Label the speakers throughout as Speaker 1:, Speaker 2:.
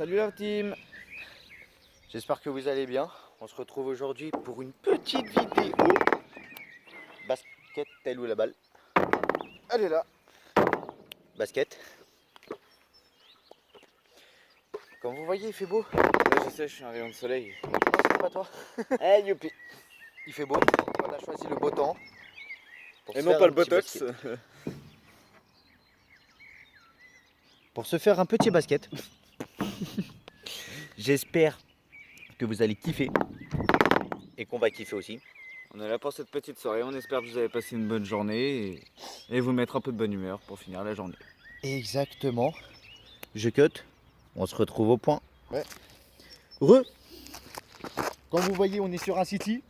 Speaker 1: Salut la team.
Speaker 2: J'espère que vous allez bien. On se retrouve aujourd'hui pour une petite vidéo. Basket, elle ou la balle? Elle est là. Basket. Comme vous voyez, il fait beau.
Speaker 1: Ouais, je sais, je suis un rayon de soleil.
Speaker 2: Non, c'est pas toi.
Speaker 1: Eh youpi.
Speaker 2: Il fait beau. On a choisi le beau temps. Pour
Speaker 1: Et
Speaker 2: se
Speaker 1: non
Speaker 2: faire
Speaker 1: pas
Speaker 2: un
Speaker 1: le
Speaker 2: petit
Speaker 1: botox.
Speaker 2: basket. Pour se faire un petit basket. J'espère que vous allez kiffer. Et qu'on va kiffer aussi.
Speaker 1: On est là pour cette petite soirée. On espère que vous avez passé une bonne journée et vous mettre un peu de bonne humeur pour finir la journée.
Speaker 2: Exactement. Je cut. On se retrouve au point.
Speaker 1: Ouais.
Speaker 2: Comme vous voyez, on est sur un city.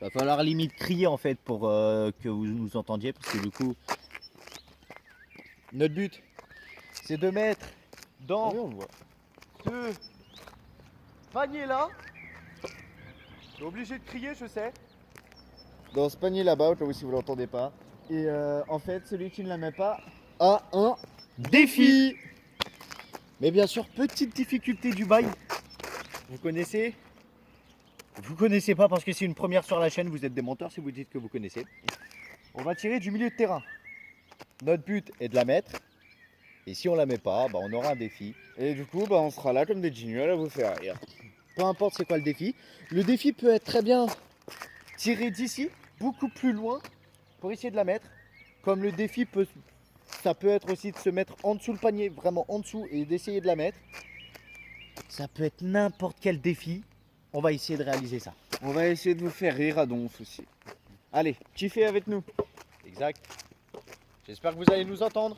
Speaker 2: Va falloir limite crier en fait pour que vous nous entendiez parce que du coup, notre but, c'est de mettre dans
Speaker 1: Oui, on le voit.
Speaker 2: ce panier là. Je suis obligé de crier, je sais. Dans ce panier là-bas, au cas où si vous l'entendez pas. Et en fait, celui qui ne la met pas a un défi. Mais bien sûr, petite difficulté du bail. Vous connaissez? Vous connaissez pas parce que c'est une première sur la chaîne, vous êtes des menteurs si vous dites que vous connaissez. On va tirer du milieu de terrain. Notre but est de la mettre. Et si on la met pas, bah on aura un défi.
Speaker 1: Et du coup, bah, on sera là comme des gignoles à vous faire rire.
Speaker 2: Peu importe c'est quoi le défi. Le défi peut être très bien tiré d'ici, beaucoup plus loin, pour essayer de la mettre. Comme le défi ça peut être aussi de se mettre en dessous le panier, vraiment en dessous, et d'essayer de la mettre. Ça peut être n'importe quel défi. On va essayer de réaliser ça.
Speaker 1: On va essayer de vous faire rire à donf aussi. Allez, kiffez avec nous.
Speaker 2: Exact. J'espère que vous allez nous entendre.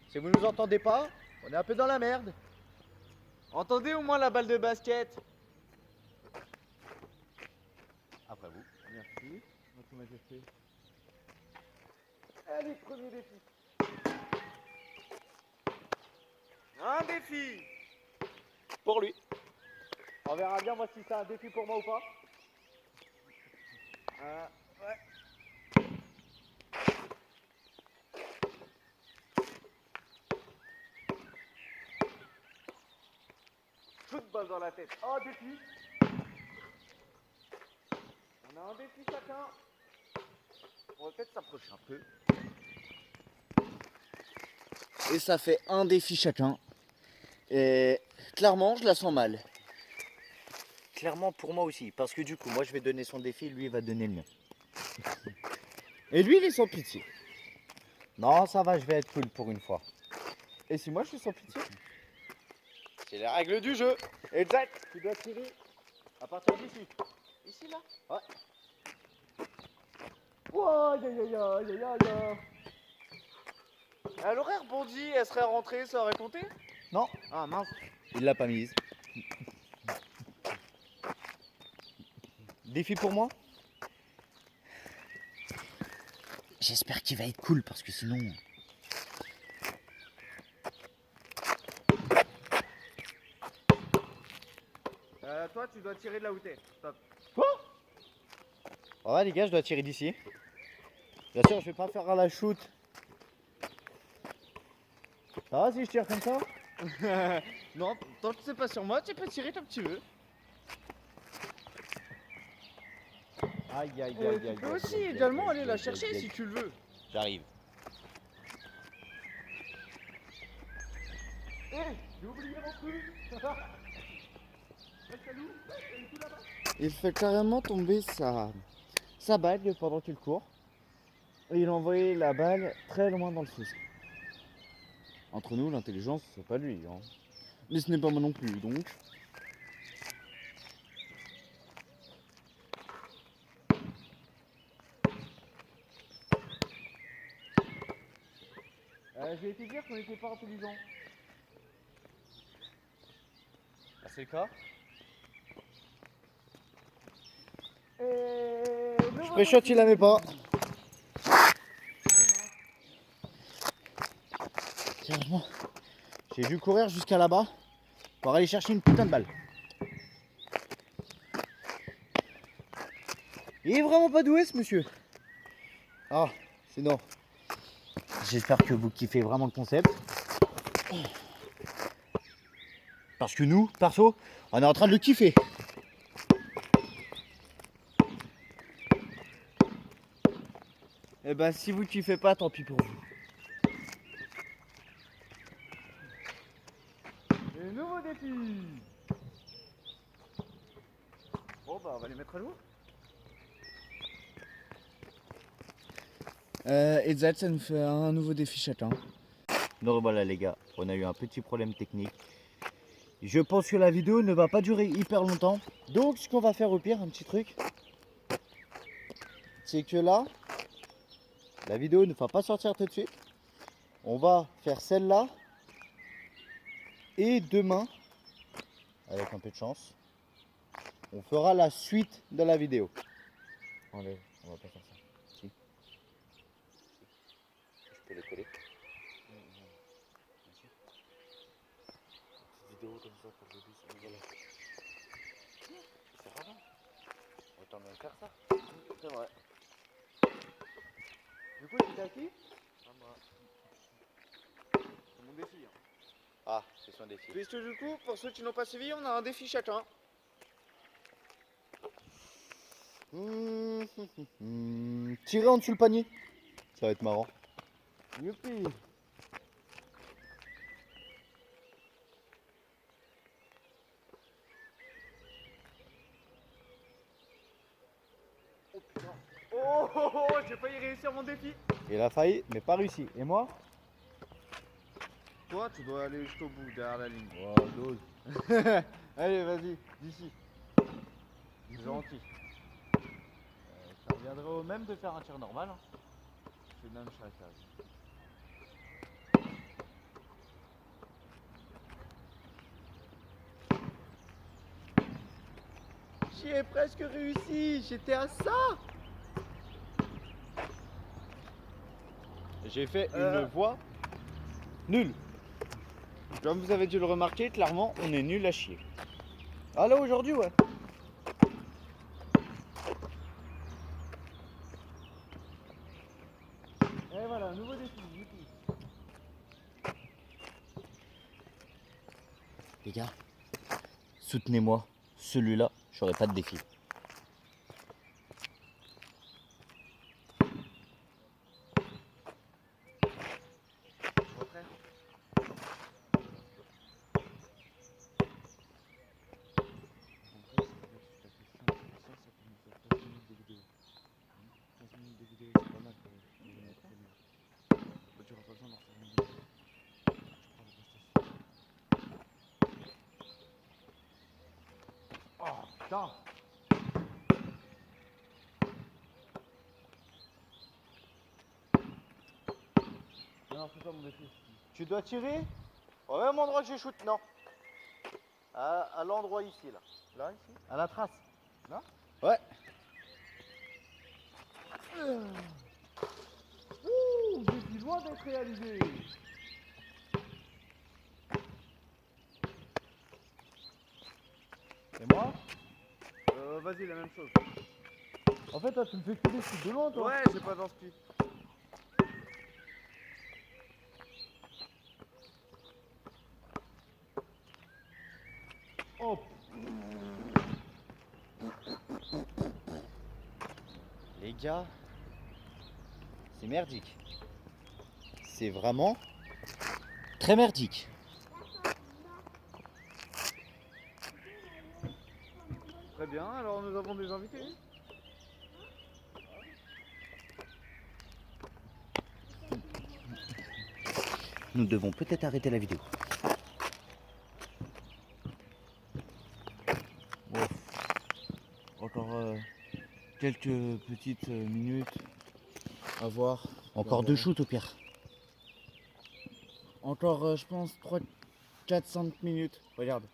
Speaker 2: Si vous nous entendez pas, on est un peu dans la merde.
Speaker 1: Entendez au moins la balle de basket.
Speaker 2: Après vous.
Speaker 1: Merci. Votre majesté. Allez, premier défi. Un défi.
Speaker 2: Pour lui. On verra bien moi si c'est un défi pour moi ou pas.
Speaker 1: Ouais. Coup de balle dans la tête. Oh, défi. On a un défi chacun. On va peut-être s'approcher un peu.
Speaker 2: Et ça fait un défi chacun. Et clairement, je la sens mal. Clairement pour moi aussi. Parce que du coup, moi je vais donner son défi, lui il va donner le mien.
Speaker 1: Et lui, il est sans pitié.
Speaker 2: Non, ça va, je vais être cool pour une fois.
Speaker 1: Et si moi, je suis sans pitié?
Speaker 2: C'est les règles du jeu.
Speaker 1: Exact. Tu dois tirer
Speaker 2: À partir d'ici.
Speaker 1: ici, là.
Speaker 2: Ouais.
Speaker 1: Oh, aïe, aïe, aïe, aïe, aïe, aïe. Elle aurait rebondi, elle serait rentrée, ça aurait compté?
Speaker 2: Non,
Speaker 1: Ah mince.
Speaker 2: il l'a pas mise. Défi pour moi. J'espère qu'il va être cool parce que sinon...
Speaker 1: Toi, tu dois tirer de là où t'es. Stop.
Speaker 2: Ouais les gars, je dois tirer d'ici. Bien sûr, je vais pas faire à la shoot. Ça va si je tire comme ça?
Speaker 1: Non, tant que c'est pas sur moi, tu peux tirer comme tu veux.
Speaker 2: Aïe aïe aïe
Speaker 1: Tu
Speaker 2: aïe.
Speaker 1: peux
Speaker 2: aïe,
Speaker 1: aussi
Speaker 2: aïe,
Speaker 1: également
Speaker 2: aïe,
Speaker 1: aller la
Speaker 2: aïe,
Speaker 1: chercher
Speaker 2: aïe,
Speaker 1: si
Speaker 2: aïe.
Speaker 1: tu le veux.
Speaker 2: J'arrive.
Speaker 1: J'ai oublié mon truc. Il fait carrément tomber sa bague pendant qu'il court. Et il a envoyé la balle très loin dans le fossé. Entre nous, l'intelligence, c'est pas lui. Hein. Mais ce n'est pas moi non plus, donc. J'ai été dire qu'on n'était pas intelligent.
Speaker 2: Ah, c'est le cas.
Speaker 1: Je
Speaker 2: Pré-shot, il la met pas. Sérieusement, j'ai dû courir jusqu'à là-bas pour aller chercher une putain de balle. Il est vraiment pas doué ce monsieur. Ah, sinon, j'espère que vous kiffez vraiment le concept. parce que nous, perso, on est en train de le kiffer.
Speaker 1: Eh ben si vous kiffez pas, tant pis pour vous.
Speaker 2: Et nouveau défi. Bon bah on va les mettre à jour.
Speaker 1: Et Zed, ça nous fait un nouveau défi chacun.
Speaker 2: Donc voilà les gars, on a eu un petit problème technique. Je pense que la vidéo ne va pas durer hyper longtemps. Donc ce qu'on va faire au pire, un petit truc, c'est que là, la vidéo ne va pas sortir tout de suite. On va faire celle-là. Et demain, avec un peu de chance, on fera la suite de la vidéo. Enlève, on va pas faire ça. Si. Je peux les coller. Vidéo comme ça pour le début, ça nous voilà. C'est rare. Autant même faire ça.
Speaker 1: C'est vrai.
Speaker 2: Du coup, tu à qui?
Speaker 1: Moi. C'est mon défi. Hein.
Speaker 2: Ah, c'est son défi.
Speaker 1: Puisque du coup, pour ceux qui n'ont pas suivi, on a un défi chacun.
Speaker 2: Tirer en dessous le panier. Ça va être marrant.
Speaker 1: Youpi. Oh putain. Oh, j'ai failli réussir mon défi.
Speaker 2: Il a failli, mais pas réussi. Et moi?
Speaker 1: Toi, tu dois aller jusqu'au bout, derrière la ligne.
Speaker 2: Oh, dose.
Speaker 1: Allez, vas-y, d'ici. C'est gentil.
Speaker 2: Ça reviendrait au même de faire un tir normal. Hein.
Speaker 1: C'est même chaque case.
Speaker 2: J'y ai presque réussi, j'étais à ça. J'ai fait une voix nulle.
Speaker 1: Comme vous avez dû le remarquer, clairement, on est nul à chier.
Speaker 2: Ah là aujourd'hui, ouais.
Speaker 1: Et voilà, nouveau défi.
Speaker 2: Les gars, soutenez-moi. Celui-là, j'aurai pas de défi.
Speaker 1: Oh putain. Non, c'est pas mon défi.
Speaker 2: Tu dois tirer au même endroit que j'ai shoot, non. À l'endroit ici, là.
Speaker 1: Là, ici?
Speaker 2: À la trace.
Speaker 1: Là?
Speaker 2: Ouais.
Speaker 1: Ouh, je suis loin d'être réalisé.
Speaker 2: Et moi?
Speaker 1: Vas-y, la même chose.
Speaker 2: En fait, toi, tu me fais que des shoots de loin, toi.
Speaker 1: Ouais, j'ai pas d'inspi.
Speaker 2: Oh. Les gars, c'est merdique. C'est vraiment très merdique.
Speaker 1: Très bien, alors nous avons des invités.
Speaker 2: Nous devons peut-être arrêter la vidéo.
Speaker 1: Bon, encore quelques petites minutes à voir.
Speaker 2: Encore 2 shoots au pire.
Speaker 1: Encore, je pense, 400 minutes. Regarde.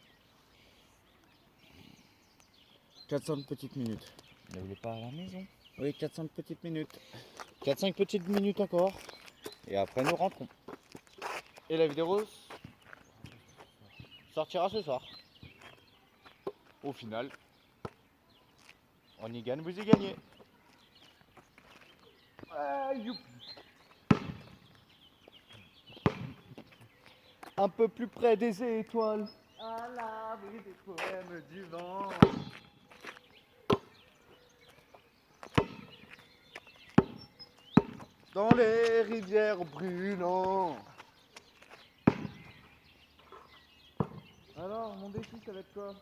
Speaker 1: 400 petites minutes.
Speaker 2: Ne voulez pas à la maison.
Speaker 1: Oui, 400 petites minutes.
Speaker 2: 4-5 petites minutes encore. Et après nous rentrons.
Speaker 1: Et la vidéo
Speaker 2: Sortira ce soir.
Speaker 1: au final.
Speaker 2: On y gagne, vous y gagnez. Un peu plus près des étoiles. À l'abri des poèmes du vent. Dans les rivières brûlantes. Alors, mon défi, ça va être quoi?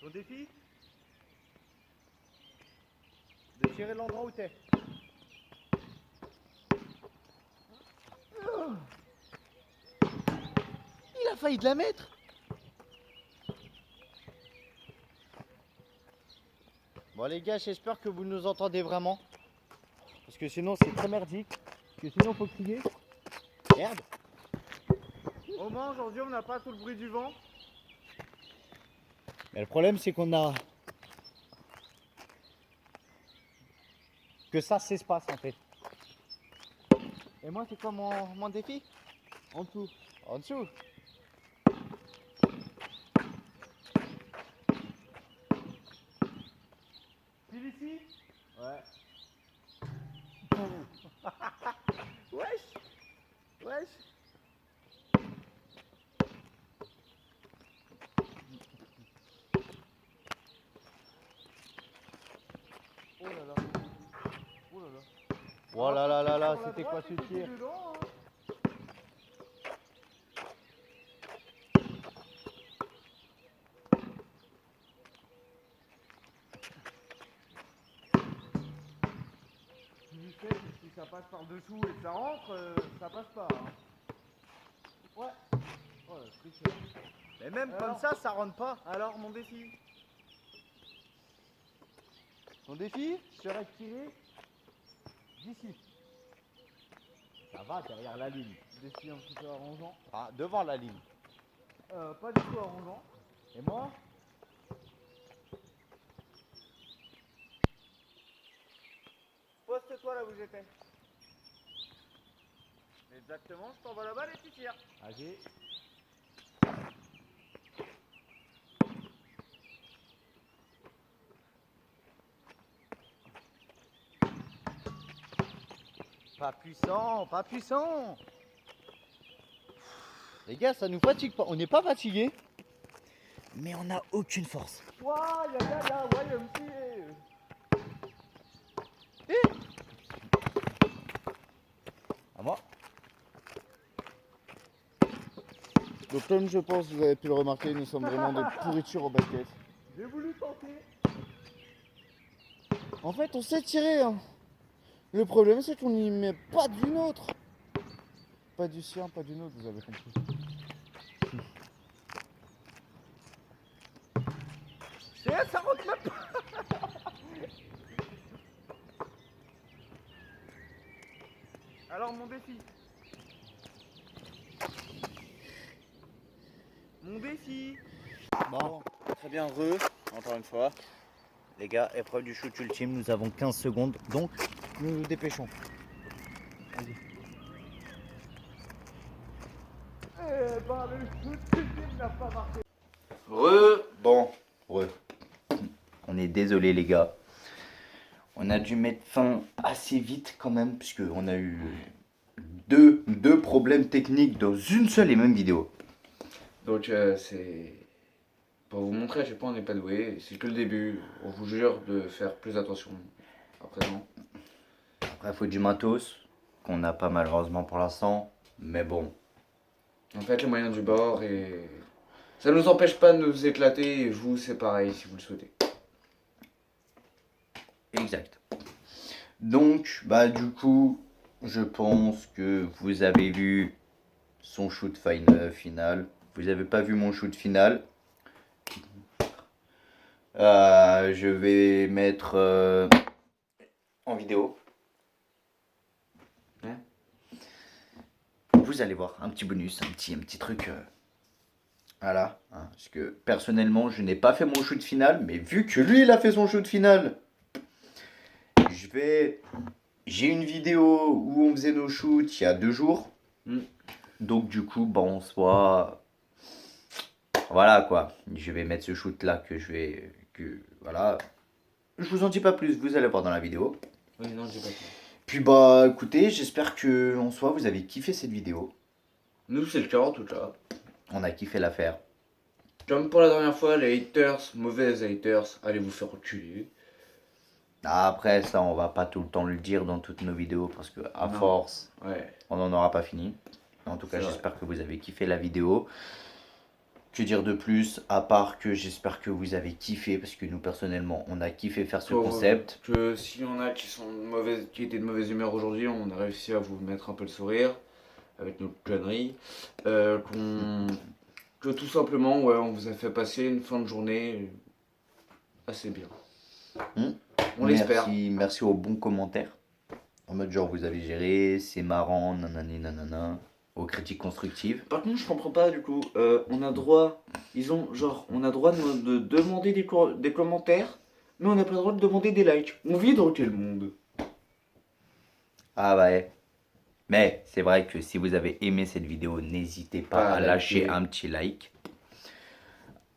Speaker 2: Ton défi? De tirer l'endroit où t'es. Il a failli de la mettre. Bon les gars, j'espère que vous nous entendez vraiment. Parce que sinon c'est très merdique. Parce que sinon faut crier. Merde. Au moins aujourd'hui on n'a pas tout le bruit du vent. Mais le problème c'est qu'on a... que ça s'espace en fait. Et moi c'est quoi mon défi? En dessous. En dessous. Pile ici? Ouais. Wesh. Wesh. Oh là là. Oh là là. Oh là là là là, c'était quoi ce tir? Tu sais que si ça passe par dessous et que ça rentre, ça passe pas. Hein. Ouais. Oh, mais même alors, comme ça rentre pas. Alors mon défi. Mon défi serait de tirer d'ici. Ça va derrière la ligne. Défi un petit peu arrangeant. Ah, devant la ligne. Pas du tout arrangeant. Et moi? Poste-toi là où j'étais. Exactement, je t'envoie la balle et tu tires. Allez. Pas puissant, pas puissant. Les gars, ça nous fatigue pas. On n'est pas fatigué, mais on n'a aucune force. Ouah, ya, à moi. Donc comme je pense, vous avez pu le remarquer, nous sommes vraiment des pourritures au basket. J'ai voulu tenter. En fait, on sait tirer. Hein. Le problème, c'est qu'on n'y met pas d'une autre. Pas du sien, pas d'une autre, vous avez compris. Ça rentre même pas. Alors, mon défi. Mon défi. Bon, très bien, encore une fois. Les gars, épreuve du shoot ultime, nous avons 15 secondes, donc nous nous dépêchons. Allez. Eh ben, le shoot ultime n'a pas marché. On est désolé les gars. On a dû mettre fin assez vite quand même, puisqu'on a eu deux problèmes techniques dans une seule et même vidéo.
Speaker 3: Donc c'est pour vous montrer à quel point on n'est pas doué. C'est que le début. On vous jure de faire plus attention à présent.
Speaker 1: Après, il faut du matos, qu'on n'a pas malheureusement pour l'instant, mais bon.
Speaker 3: En fait, les moyens du bord et ça ne nous empêche pas de nous éclater. Et vous, c'est pareil si vous le souhaitez.
Speaker 1: Exact. Donc, bah du coup, je pense que vous avez vu son shoot final. Vous n'avez pas vu mon shoot final. Je vais mettre en vidéo.
Speaker 3: Hein?
Speaker 1: Vous allez voir un petit bonus, un petit truc. Voilà. Hein, parce que personnellement, je n'ai pas fait mon shoot final, mais vu que lui, il a fait son shoot final, j'ai une vidéo où on faisait nos shoots il y a 2 jours. Donc du coup, bon, soit... Voilà quoi. Je vais mettre ce shoot là voilà. Je vous en dis pas plus, vous allez voir dans la vidéo.
Speaker 3: Oui, non, j'ai pas fait.
Speaker 1: Puis bah écoutez, j'espère que en soi vous avez kiffé cette vidéo.
Speaker 3: Nous, c'est le cas en tout cas.
Speaker 1: On a kiffé la faire.
Speaker 3: Comme pour la dernière fois, les haters, mauvais haters, allez vous faire reculer.
Speaker 4: Après, ça, on va pas tout le temps le dire dans toutes nos vidéos parce que à
Speaker 3: Non.
Speaker 4: force,
Speaker 3: Ouais.
Speaker 4: on n'en aura pas fini. En tout cas,
Speaker 3: C'est vrai.
Speaker 4: j'espère que vous avez kiffé la vidéo. Que dire de plus, à part que j'espère que vous avez kiffé, parce que nous, personnellement, on a kiffé faire ce concept.
Speaker 3: Que s'il y en a qui étaient de mauvaise humeur aujourd'hui, on a réussi à vous mettre un peu le sourire avec nos conneries. Que tout simplement, ouais, on vous a fait passer une fin de journée assez bien. On l'espère.
Speaker 4: Merci aux bons commentaires. En mode genre, vous avez géré, c'est marrant, nanani nanana. Aux critiques constructives.
Speaker 3: Par contre, je comprends pas du coup. On a droit, on a droit de demander des commentaires, mais on n'a pas le droit de demander des likes. On vit dans quel monde?
Speaker 4: Ah ouais. Mais c'est vrai que si vous avez aimé cette vidéo, n'hésitez pas à lâcher
Speaker 3: liker.
Speaker 4: un petit like,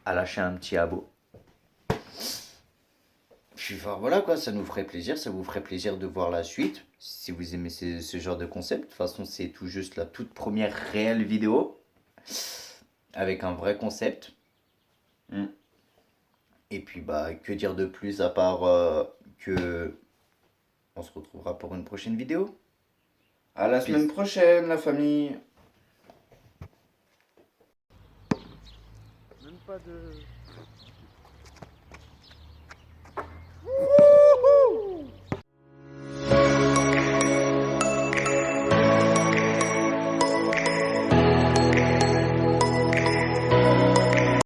Speaker 4: à lâcher un petit abo. Puis enfin, voilà quoi, ça nous ferait plaisir, ça vous ferait plaisir de voir la suite. Si vous aimez ce genre de concept, de toute façon c'est tout juste la toute première réelle vidéo avec un vrai concept. Et puis bah que dire de plus à part que on se retrouvera pour une prochaine vidéo.
Speaker 3: À la semaine prochaine, la famille.
Speaker 2: Même pas de...